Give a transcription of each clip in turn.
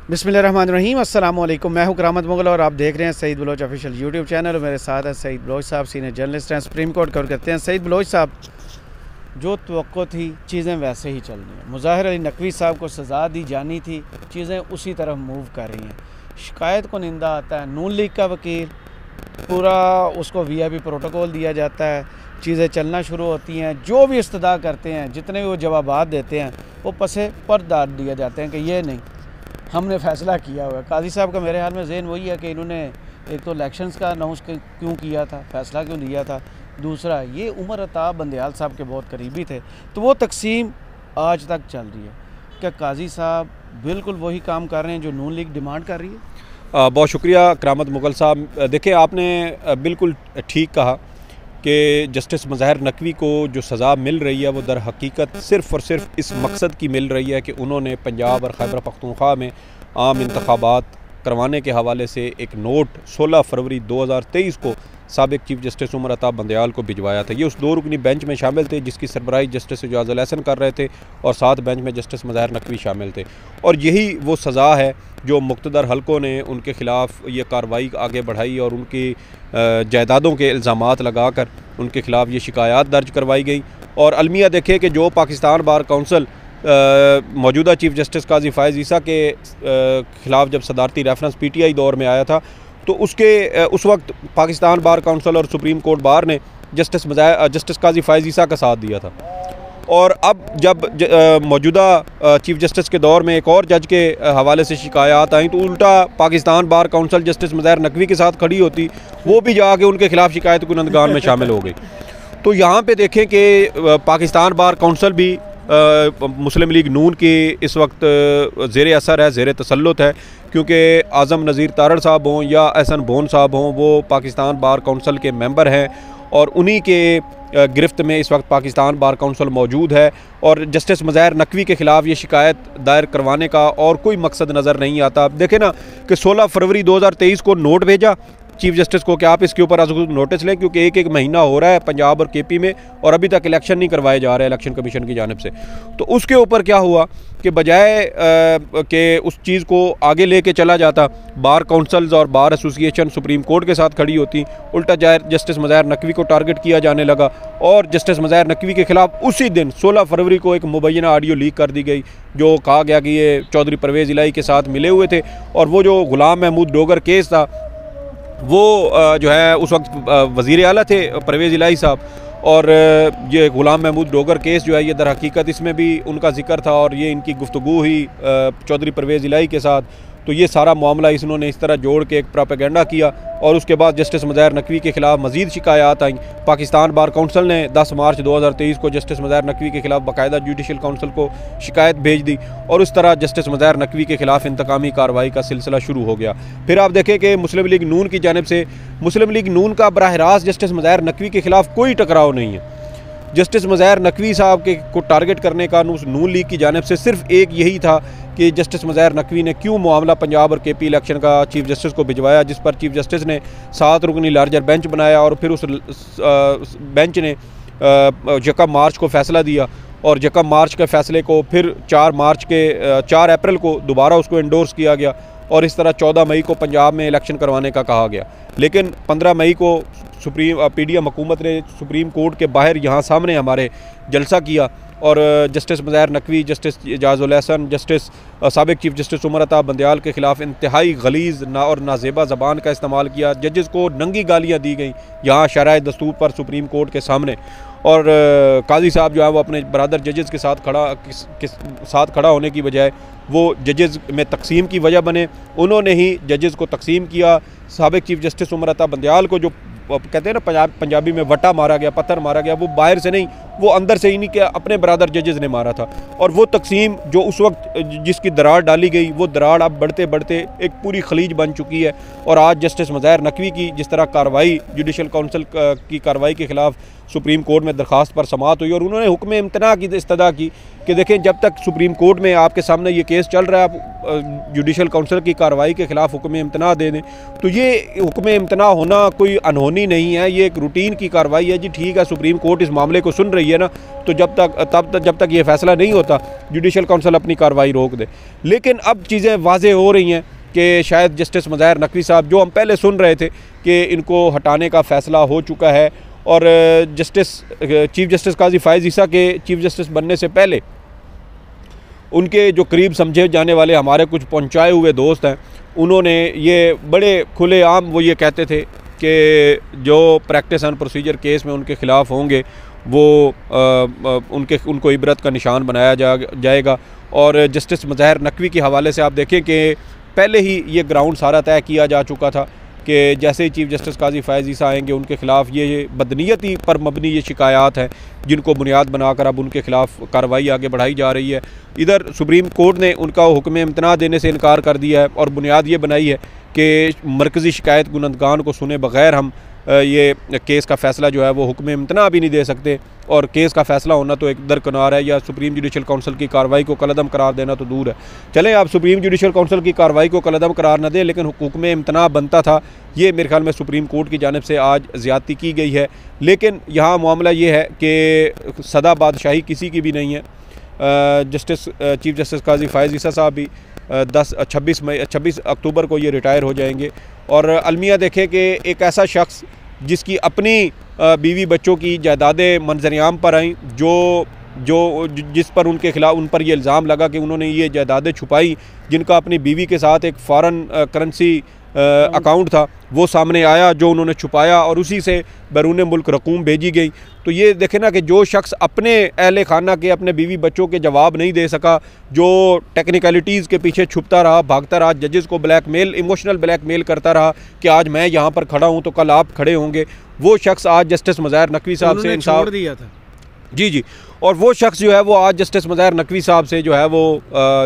बिस्मिल्लाहिर्रहमानिर्रहीम। अस्सलाम वालेकुम। मैं हूं करामत मुगल और आप देख रहे हैं Saeed Baloch official YouTube channel. और मेरे साथ है सईद बलोच साहब, सीनियर जर्नलिस्ट हैं, सुप्रीम कोर्ट कवर करते हैं। सईद बलोच साहब, जो तवक्को थी चीज़ें वैसे ही चल रही हैं। मुज़ाहिर अली नकवी साहब को सज़ा दी जानी थी, चीज़ें उसी तरफ मूव कर रही हैं। शिकायत को निंदा आता है, नून लीग का वकील पूरा उसको VIP प्रोटोकॉल दिया जाता है, चीज़ें चलना शुरू होती हैं। जो भी इस्तदा करते हैं, जितने भी वो जवाबात देते हैं, वो पसे पर डाल दिए जाते हैं कि ये नहीं, हमने फ़ैसला किया हुआ है। काजी साहब का मेरे हाल में ज़हन वही है कि इन्होंने एक तो इलेक्शंस का अनाउंस क्यों किया था, फ़ैसला क्यों लिया था। दूसरा, ये उमर अताब बंदयाल साहब के बहुत करीबी थे, तो वो तकसीम आज तक चल रही है। क्या काजी साहब बिल्कुल वही काम कर रहे हैं जो नून लीग डिमांड कर रही है? बहुत शुक्रिया करामत मुगल साहब। देखिए, आपने बिल्कुल ठीक कहा कि जस्टिस मुज़ाहिर नकवी को जो सज़ा मिल रही है वो दर हकीकत सिर्फ़ और सिर्फ इस मकसद की मिल रही है कि उन्होंने पंजाब और खैबर पख्तूनख्वा में आम इंतखाबात करवाने के हवाले से एक नोट 16 फरवरी 2023 को साबिक़ चीफ़ जस्टिस उमर अताब बंदयाल को भिजवाया था। ये उस 2 रुकनी बेंच में शामिल थे जिसकी सरबराही जस्टिस एजाज़ुल एहसन कर रहे थे और साथ बेंच में जस्टिस मुज़ाहिर नकवी शामिल थे। और यही वो सज़ा है जो मुक़्तदर हलकों ने उनके ख़िलाफ़ ये कार्रवाई आगे बढ़ाई और उनकी जायदादों के इल्ज़ामात लगाकर उनके ख़िलाफ़ ये शिकायत दर्ज करवाई गई। और अलमिया देखे कि जो पाकिस्तान बार काउंसिल मौजूदा चीफ़ जस्टिस काजी फ़ायज़ ईसा के ख़िलाफ़ जब सदारती रेफरेंस PTI दौर में आया था, तो उस वक्त पाकिस्तान बार काउंसिल और सुप्रीम कोर्ट बार ने जस्टिस काजी फ़ायज़ ईसा का साथ दिया था। और अब जब मौजूदा चीफ़ जस्टिस के दौर में एक और जज के हवाले से शिकायत आई, तो उल्टा Pakistan bar council justice Mazahir Naqvi के साथ खड़ी होती, वो भी जाके उनके ख़िलाफ़ शिकायत कुनंदगान में शामिल हो गई। तो यहाँ पे देखें कि पाकिस्तान बार काउंसिल भी मुस्लिम लीग नून की इस वक्त ज़ेर असर है, ज़ेर तसल्लुत है, क्योंकि आज़म नज़ीर तारड़ साहब हों या एहसन बोन साहब हों, वो पाकिस्तान बार काउंसिल के मेंबर हैं और उन्हीं के गिरफ्त में इस वक्त पाकिस्तान बार काउंसिल मौजूद है। और जस्टिस मुज़ाहिर नकवी के ख़िलाफ़ ये शिकायत दायर करवाने का और कोई मकसद नज़र नहीं आता। देखें ना कि 16 फरवरी 2023 को नोट भेजा चीफ़ जस्टिस को कि आप इसके ऊपर नोटिस लें, क्योंकि एक महीना हो रहा है पंजाब और KP में और अभी तक इलेक्शन नहीं करवाए जा रहे इलेक्शन कमीशन की जानिब से। तो उसके ऊपर क्या हुआ कि बजाय कि उस चीज़ को आगे लेके चला जाता, बार काउंसिल्स और बार एसोसिएशन सुप्रीम कोर्ट के साथ खड़ी होती, उल्टा जस्टिस मुज़ाहिर नकवी को टारगेट किया जाने लगा। और जस्टिस मुज़ाहिर नकवी के ख़िलाफ़ उसी दिन 16 फरवरी को एक मुबैना ऑडियो लीक कर दी गई, जो कहा गया कि ये चौधरी परवेज़ इलाही के साथ मिले हुए थे। और वो जो गुलाम महमूद डोगर केस था, वो जो है उस वक्त वज़ीर आला थे परवेज़ इलाही साहब, और ये गुलाम महमूद डोगर केस जो है ये दर हकीकत इसमें भी उनका जिक्र था और ये इनकी गुफ्तगू हुई चौधरी परवेज़ इलाही के साथ। तो ये सारा मामला इन्होंने इस तरह जोड़ के एक प्रोपेगेंडा किया और उसके बाद जस्टिस मुज़ाहिर नकवी के ख़िलाफ़ मज़ीद शिकायत आई। पाकिस्तान बार काउंसिल ने 10 मार्च 2023 को जस्टिस मुज़ाहिर नकवी के ख़िलाफ़ बाकायदा जुडिशल काउंसिल को शिकायत भेज दी और उस तरह जस्टिस मुज़ाहिर नकवी के ख़िलाफ़ इंतकामी कार्रवाई का सिलसिला शुरू हो गया। फिर आप देखें कि मुस्लिम लीग नून की जानिब से मुस्लिम लीग नून का बराह रास्त जस्टिस मुज़ाहिर नकवी के ख़िलाफ़ कोई टकराव नहीं है। जस्टिस मुज़ाहिर नकवी साहब के को टारगेट करने का नून लीग की जानिब से सिर्फ एक यही था कि जस्टिस मुज़ाहिर नकवी ने क्यों मामला पंजाब और KP इलेक्शन का चीफ़ जस्टिस को भिजवाया, जिस पर चीफ़ जस्टिस ने 7 रुकनी लार्जर बेंच बनाया और फिर उस बेंच ने 1 मार्च को फ़ैसला दिया और 1 मार्च के फ़ैसले को फिर 4 अप्रैल को दोबारा उसको एंडोर्स किया गया और इस तरह 14 मई को पंजाब में इलेक्शन करवाने का कहा गया। लेकिन 15 मई को PDM हुकूमत ने सुप्रीम कोर्ट के बाहर यहाँ सामने हमारे जलसा किया और justice Mazahir Naqvi, justice Ijazul Ahsan, justice साबिक़ चीफ़ जस्टिस उमर अताब बंदयाल के ख़िलाफ़ इंतहाई गलीज़ और नाजेबा ज़बान का इस्तेमाल किया। जजेस को नंगी गालियाँ दी गई यहाँ शरह दस्तूर पर सुप्रीम कोर्ट के सामने। और काजी साहब जो है वो अपने बरादर जजेस के साथ खड़ा होने की बजाय वो जजेस में तकसीम की वजह बने। उन्होंने ही जजेस को तकसीम किया। साबिक़ चीफ़ जस्टिस उमर अताब बंदयाल को जो कहते हैं ना पंजाबी में वटा मारा गया, पत्थर मारा गया, वो बाहर से नहीं, वो अंदर से ही नहीं, कि अपने बरादर जजेस ने मारा था। और वो तकसीम जो उस वक्त जिसकी दरार डाली गई, वो दरार अब बढ़ते बढ़ते एक पूरी खलीज बन चुकी है। और आज जस्टिस मुज़ाहिर नकवी की जिस तरह कार्रवाई जुडिशल काउंसिल की कार्रवाई के ख़िलाफ़ सुप्रीम कोर्ट में दरख्वास्त पर समाअत हुई और उन्होंने हुक्म इम्तना की इस्तदा की कि देखें जब तक सुप्रीम कोर्ट में आपके सामने ये केस चल रहा है आप जुडिशल काउंसिल की कार्रवाई के ख़िलाफ़ हुक्म इम्तना दे दें, तो ये हुक्म इम्तना होना कोई अनहोनी नहीं है, ये एक रूटीन की कार्रवाई है जी। ठीक है, सुप्रीम कोर्ट इस मामले को सुन रही है ना, तो जब तक ये फ़ैसला नहीं होता जुडिशल काउंसिल अपनी कार्रवाई रोक दे। लेकिन अब चीज़ें वाज़ेह हो रही हैं कि शायद जस्टिस मज़ाहिर नकवी साहब, जो हम पहले सुन रहे थे कि इनको हटाने का फ़ैसला हो चुका है और चीफ़ जस्टिस काजी फ़ाइज़ ईसा के चीफ़ जस्टिस बनने से पहले उनके जो करीब समझे जाने वाले हमारे कुछ पहुंचाए हुए दोस्त हैं, उन्होंने ये बड़े खुलेआम वो ये कहते थे कि जो प्रैक्टिस एंड प्रोसीजर केस में उनके ख़िलाफ़ होंगे वो उनको इबरत का निशान बनाया जाएगा। और जस्टिस मज़ाहिर नकवी के हवाले से आप देखें कि पहले ही ये ग्राउंड सारा तय किया जा चुका था कि जैसे ही चीफ़ जस्टिस काजी फ़ाइज़ ईसा आएंगे उनके ख़िलाफ़ ये बदनीयती पर मबनी ये शिकायत हैं जिनको बुनियाद बनाकर अब उनके ख़िलाफ़ कार्रवाई आगे बढ़ाई जा रही है। इधर सुप्रीम कोर्ट ने उनका हुक्म इम्तना देने से इनकार कर दिया है और बुनियाद ये बनाई है कि मरकज़ी शिकायत गुनहगान को सुने बग़ैर हम ये केस का फ़ैसला जो है वो हुक्म इम्तना भी नहीं दे सकते, और केस का फ़ैसला होना तो एक दरकिनार है, या सुप्रीम जुडिशल काउंसिल की कार्रवाई को कलअदम करार देना तो दूर है। चलें, आप सुप्रीम जुडिशल काउंसिल की कार्रवाई को कलअदम करार न दें, लेकिन हुक्म इम्तना बनता था, ये मेरे ख्याल में सुप्रीम कोर्ट की जानिब से आज ज़्यादती की गई है। लेकिन यहाँ मामला ये है कि सदा बादशाही किसी की भी नहीं है। चीफ़ जस्टिस काजी फ़ाइज़ ईसा साहब भी 26 अक्टूबर को ये रिटायर हो जाएंगे। और अलमिया देखें कि एक ऐसा शख्स जिसकी अपनी बीवी बच्चों की जायदादें मंजरियाम पर आईं, जिस पर उन पर ये इल्ज़ाम लगा कि उन्होंने ये जायदादें छुपाई, जिनका अपनी बीवी के साथ एक फ़ॉरेन करेंसी अकाउंट था वो सामने आया जो उन्होंने छुपाया और उसी से बैरून मुल्क रकूम भेजी गई। तो ये देखें ना कि जो शख्स अपने अहले खाना के, अपने बीवी बच्चों के जवाब नहीं दे सका, जो टेक्निकलिटीज़ के पीछे छुपता रहा, भागता रहा, जजेस को ब्लैकमेल, इमोशनल ब्लैकमेल करता रहा कि आज मैं यहाँ पर खड़ा हूँ तो कल आप खड़े होंगे, वो शख्स आज जस्टिस मज़ाहिर नकवी साहब से इंसाफ दिया था। जी, और वो शख्स जो है वो आज जस्टिस मज़ाहिर नकवी साहब से जो है वो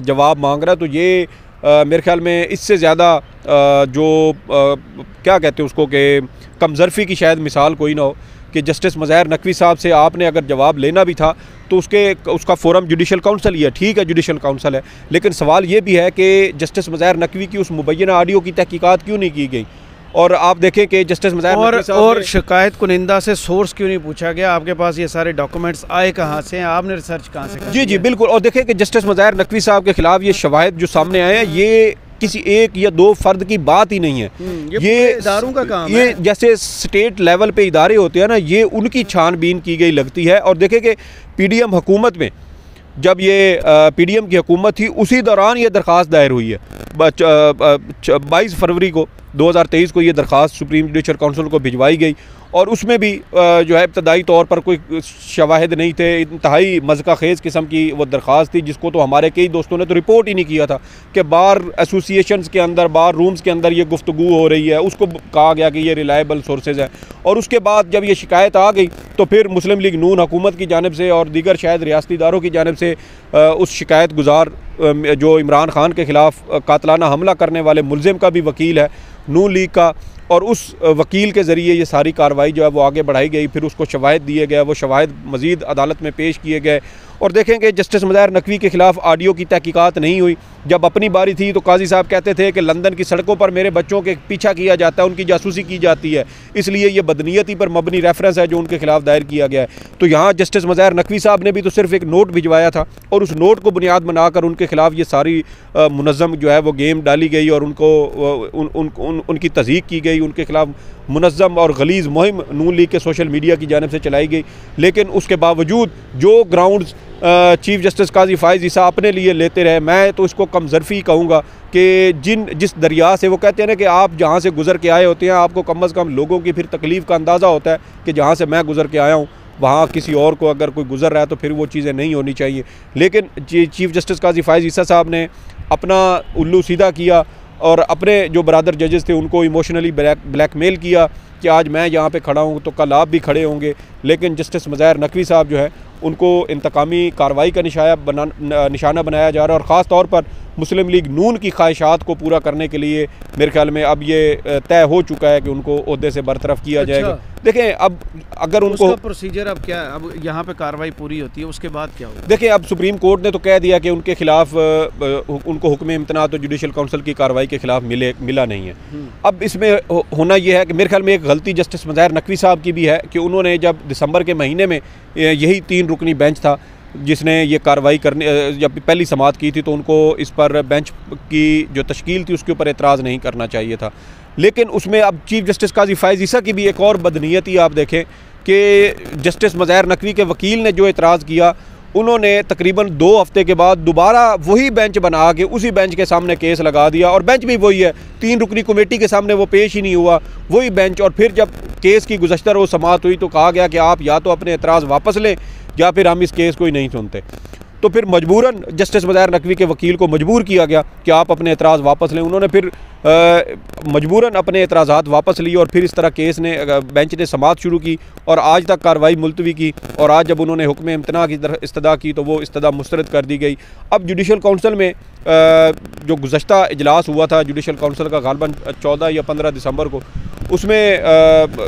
जवाब मांग रहा है। तो ये मेरे ख्याल में इससे ज़्यादा क्या कहते हैं उसको, कि कमज़रफ़ी की शायद मिसाल कोई ना हो कि जस्टिस मज़ाहिर नकवी साहब से आपने अगर जवाब लेना भी था तो उसका फ़ोरम जुडिशल काउंसिल ही है। ठीक है, जुडिशल काउंसिल है, लेकिन सवाल ये भी है कि जस्टिस मज़ाहिर नकवी की उस मुबैना ऑडियो की तहकीकात क्यों नहीं की गई। और आप देखें कि जस्टिस मज़ाहिर और शिकायत कुनिंदा से सोर्स क्यों नहीं पूछा गया, आपके पास ये सारे डॉक्यूमेंट्स आए कहाँ से हैं, आपने रिसर्च कहाँ से की? जी बिल्कुल। और देखें कि जस्टिस मज़ाहिर नकवी साहब के ख़िलाफ़ ये शवाहिद जो सामने आए हैं, ये किसी एक या दो फर्द की बात ही नहीं है, ये इदारों का काम है। ये जैसे स्टेट लेवल पे इदारे होते हैं ना, ये उनकी छानबीन की गई लगती है। और देखें कि पीडीएम हुकूमत में, जब ये पीडीएम की हुकूमत थी, उसी दौरान ये दरख्वास्त दायर हुई है। 22 फरवरी को 2023 को ये दरख्वास्त सुप्रीम जुडिशल काउंसिल को भिजवाई गई और उसमें भी जो है इब्तदाई तौर पर कोई शवाहिद नहीं थे। इंतहाई मज़का खेज़ किस्म की वो दरख्वास्त थी, जिसको तो हमारे कई दोस्तों ने तो रिपोर्ट ही नहीं किया था कि बार एसोसिएशंस के अंदर, बार रूम्स के अंदर ये गुफ्तगू हो रही है। उसको कहा गया कि ये रिलायबल सोर्सेज है। और उसके बाद जब ये शिकायत आ गई तो फिर मुस्लिम लीग नून हुकूमत की जानिब से और दीगर शायद रियासती इदारों की जानिब से उस शिकायत गुजार जो इमरान खान के ख़िलाफ़ कातलाना हमला करने वाले मुलजिम का भी वकील है नून लीग का, और उस वकील के ज़रिए ये सारी कार्रवाई जो है वो आगे बढ़ाई गई। फिर उसको शवाहिद दिए गए, वो शवाहिद मज़ीद अदालत में पेश किए गए। और देखें कि जस्टिस मज़ाहिर नकवी के ख़िलाफ़ ऑडियो की तहकीकात नहीं हुई। जब अपनी बारी थी तो काजी साहब कहते थे कि लंदन की सड़कों पर मेरे बच्चों के पीछा किया जाता है, उनकी जासूसी की जाती है, इसलिए ये बदनीयती पर मबनी रेफरेंस है जो उनके ख़िलाफ़ दायर किया गया है। तो यहाँ जस्टिस मज़ाहिर नकवी साहब ने भी तो सिर्फ एक नोट भिजवाया था और उस नोट को बुनियाद बनाकर उनके ख़िलाफ़ ये सारी मुनज़्ज़म जो है वो गेम डाली गई और उनकी तज़हीक की गई, उनके ख़िलाफ़ मुनज़्ज़म और गलीज़ मुहिम नून लीग के सोशल मीडिया की जानिब से चलाई गई। लेकिन उसके बावजूद जो ग्राउंड्स चीफ़ जस्टिस काजी फ़ाइज़ ईसा अपने लिए लेते रहे, मैं तो इसको कमज़रफ़ी कहूँगा कि जिस दरिया से वो कहते हैं ना कि आप जहाँ से गुज़र के आए होते हैं, आपको कम अज़ कम लोगों की फिर तकलीफ़ का अंदाज़ा होता है कि जहाँ से मैं गुज़र के आया हूँ वहाँ किसी और को अगर कोई गुज़र रहा है तो फिर वो चीज़ें नहीं होनी चाहिए। लेकिन चीफ़ जस्टिस काजी फ़ाइज़ ईसा साहब ने अपना उल्लू सीधा किया और अपने जो बरादर जजेस थे उनको इमोशनली ब्लैकमेल किया कि आज मैं यहाँ पे खड़ा हूँ तो कल आप भी खड़े होंगे। लेकिन जस्टिस मज़ाहिर नकवी साहब जो है उनको इंतकामी कार्रवाई का निशाना बनाया जा रहा है और ख़ास तौर पर मुस्लिम लीग नून की ख्वाहिशात को पूरा करने के लिए मेरे ख्याल में अब ये तय हो चुका है कि उनको ओहदे से बरतरफ किया जाएगा। देखें अब अगर उनको प्रोसीजर अब क्या है, अब यहाँ पे कार्रवाई पूरी होती है उसके बाद क्या होगा? देखें अब सुप्रीम कोर्ट ने तो कह दिया कि उनके खिलाफ उनको हुक्म इम्तना तो जुडिशल काउंसिल की कार्रवाई के खिलाफ मिला नहीं है। अब इसमें होना यह है कि मेरे ख्याल में एक गलती जस्टिस मज़ाहिर नकवी साहब की भी है कि उन्होंने जब दिसंबर के महीने में यही 3 रुकनी बेंच था जिसने ये कार्रवाई करने जब पहली समाअत की थी तो उनको इस पर बेंच की जो तश्कील थी उसके ऊपर एतराज़ नहीं करना चाहिए था। लेकिन उसमें अब चीफ जस्टिस काजी फ़ाइज़ ईसा की भी एक और बदनीयती आप देखें कि जस्टिस मज़ाहिर नकवी के वकील ने जो एतराज़ किया, उन्होंने तकरीबन 2 हफ्ते के बाद दोबारा वही बेंच बना के उसी बेंच के सामने केस लगा दिया और बेंच भी वही है, 3 रुकनी कमेटी के सामने वो पेश ही नहीं हुआ, वही बेंच। और फिर जब केस की गुज़श्ता रोज़ समाअत हुई तो कहा गया कि आप या तो अपने एतराज़ वापस लें या फिर हम इस केस को ही नहीं सुनते। तो फिर मजबूरन जस्टिस मज़ाहिर नकवी के वकील को मजबूर किया गया कि आप अपने एतराज़ वापस लें। उन्होंने फिर मजबूरन अपने एतराज़ात वापस लिए और फिर इस तरह केस ने बेंच ने समाअत शुरू की और आज तक कार्रवाई मुलतवी की। और आज जब उन्होंने हुक्म इम्तना की इस्तदा की तो वो इस्तदा मुस्तरद कर दी गई। अब जुडिशल काउंसिल में जो गुज़श्ता इजलास हुआ था जुडिशल काउंसिल का गालबन 14 या 15 दिसंबर को, उसमें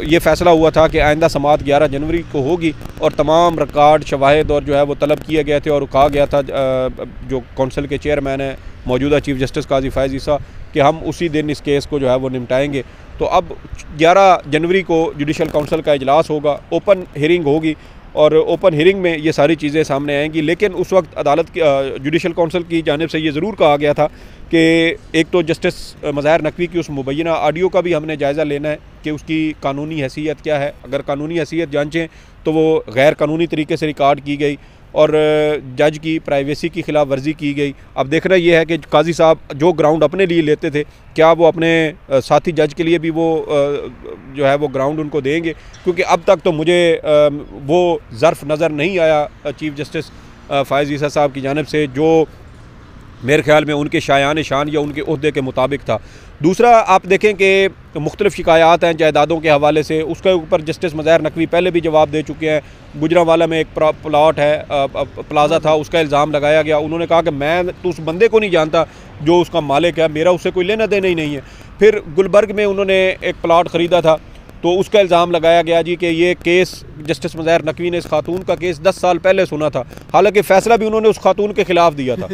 ये फ़ैसला हुआ था कि आइंदा समाअत 11 जनवरी को होगी और तमाम रिकॉर्ड शवाहिद और जो है वो तलब किए गए थे। और कहा गया था जो काउंसिल के चेयरमैन हैं मौजूदा चीफ जस्टिस काजी फ़ाइज़ ईसा कि हम उसी दिन इस केस को जो है वो निपटाएंगे। तो अब 11 जनवरी को जुडिशल काउंसिल का इजलास होगा, ओपन हियरिंग होगी और ओपन हियरिंग में ये सारी चीज़ें सामने आएंगी। लेकिन उस वक्त अदालत की जुडिशल काउंसिल की जानिब से ये ज़रूर कहा गया था कि एक तो जस्टिस मज़ाहिर नकवी की उस मुबैना ऑडियो का भी हमने जायज़ा लेना है कि उसकी कानूनी हैसियत क्या है। अगर कानूनी हैसियत जांचें तो वो गैर कानूनी तरीके से रिकॉर्ड की गई और जज की प्राइवेसी की खिलाफ वर्जी की गई। अब देखना यह है कि काजी साहब जो ग्राउंड अपने लिए लेते थे क्या वो अपने साथी जज के लिए भी वो जो है वो ग्राउंड उनको देंगे, क्योंकि अब तक तो मुझे वो ज़र्फ़ नज़र नहीं आया चीफ जस्टिस फ़ाइज़ ईसा साहब की जानिब से जो मेरे ख्याल में उनके शायान शान या उनके ओहदे के मुताबिक था। दूसरा आप देखें कि मुख्तलिफ़ शिकायत हैं जायदादों के हवाले से, उसके ऊपर जस्टिस मज़ाहिर नकवी पहले भी जवाब दे चुके हैं। गुजरांवाला में एक प्लाट है प्लाजा था, उसका इल्ज़ाम लगाया गया। उन्होंने कहा कि मैं तो उस बंदे को नहीं जानता जो उसका मालिक है, मेरा उससे कोई लेना देना ही नहीं है। फिर गुलबर्ग में उन्होंने एक प्लाट ख़रीदा था तो उसका इल्ज़ाम लगाया गया जी कि ये केस जस्टिस मज़ाहिर नकवी ने इस खातून का केस 10 साल पहले सुना था, हालांकि फ़ैसला भी उन्होंने उस खातून के ख़िलाफ़ दिया था।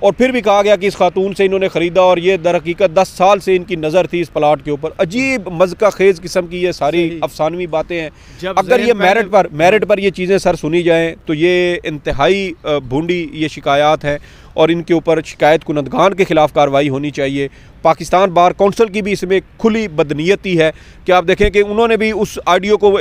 और फिर भी कहा गया कि इस खातून से इन्होंने ख़रीदा और ये दर हकीकत 10 साल से इनकी नज़र थी इस प्लाट के ऊपर। अजीब मज़का खेज़ किस्म की ये सारी अफसानवी बातें हैं। अगर ये मेरिट पर ये चीज़ें सर सुनी जाएँ तो ये इंतहाई भूंडी ये शिकायत हैं और इनके ऊपर शिकायत कुनदगान के ख़िलाफ़ कार्रवाई होनी चाहिए। पाकिस्तान बार काउंसिल की भी इसमें खुली बदनीयती है कि आप देखें कि उन्होंने भी उस ऑडियो को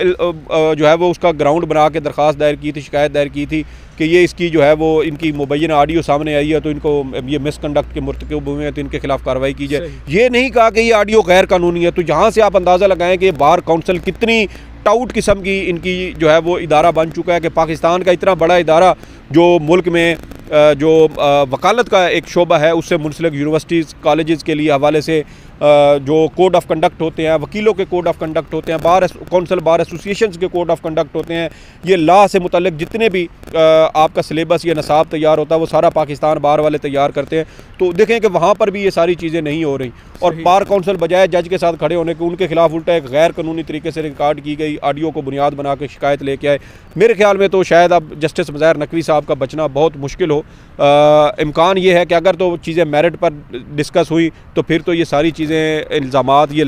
जो है वो उसका ग्राउंड बना के दरख्वास्त दायर की थी, शिकायत दायर की थी कि ये इसकी जो है वो इनकी मुबैना ऑडियो सामने आई है तो इनको ये मिसकंडक्ट के मुर्तकिब हुए हैं तो इनके खिलाफ कार्रवाई की जाए। ये नहीं कहा कि ये ऑडियो गैर कानूनी है। तो यहाँ से आप अंदाज़ा लगाएं कि बार काउंसिल कितनी टाउट किस्म की इनकी जो है वो इदारा बन चुका है कि पाकिस्तान का इतना बड़ा इदारा जो मुल्क में जो वकालत का एक शोबा है उससे मुंसलिक यूनिवर्सिटीज़ कॉलेजेस के लिए हवाले से जो कोड ऑफ कंडक्ट होते हैं, वकीलों के कोड ऑफ कंडक्ट होते हैं, बार काउंसिल बार एसोसिएशंस के कोड ऑफ कंडक्ट होते हैं, ये लॉ से मुतल्लिक जितने भी आपका सिलेबस या नसाब तैयार होता है वो सारा पाकिस्तान बार वाले तैयार करते हैं। तो देखें कि वहाँ पर भी ये सारी चीज़ें नहीं हो रही और बार काउंसिल बजाय जज के साथ खड़े होने के उनके खिलाफ उल्टा एक गैर कानूनी तरीके से रिकॉर्ड की गई ऑडियो को बुनियाद बना के शिकायत लेके आए। मेरे ख्याल में तो शायद अब जस्टिस मज़ाहिर नकवी साहब का बचना बहुत मुश्किल हो। इम्कान ये है कि अगर तो चीज़ें मेरिट पर डिस्कस हुई तो फिर तो ये सारी चीज़ें इल्ज़ामात ये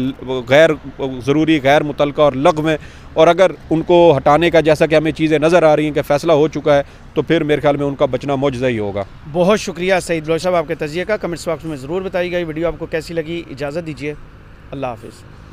गैर ज़रूरी गैर मुतल्लका और लग़्व हैं और अगर उनको हटाने का जैसा कि हमें चीज़ें नज़र आ रही हैं कि फ़ैसला हो चुका है तो फिर मेरे ख्याल में उनका बचना मौजज़ा ही होगा। बहुत शुक्रिया सईद बलोच साहब आपके तज़किए का। कमेंट्स बॉक्स में ज़रूर बताइएगा ये वीडियो आपको कैसी लगी। इजाज़त दीजिए, अल्लाह हाफ़िज़।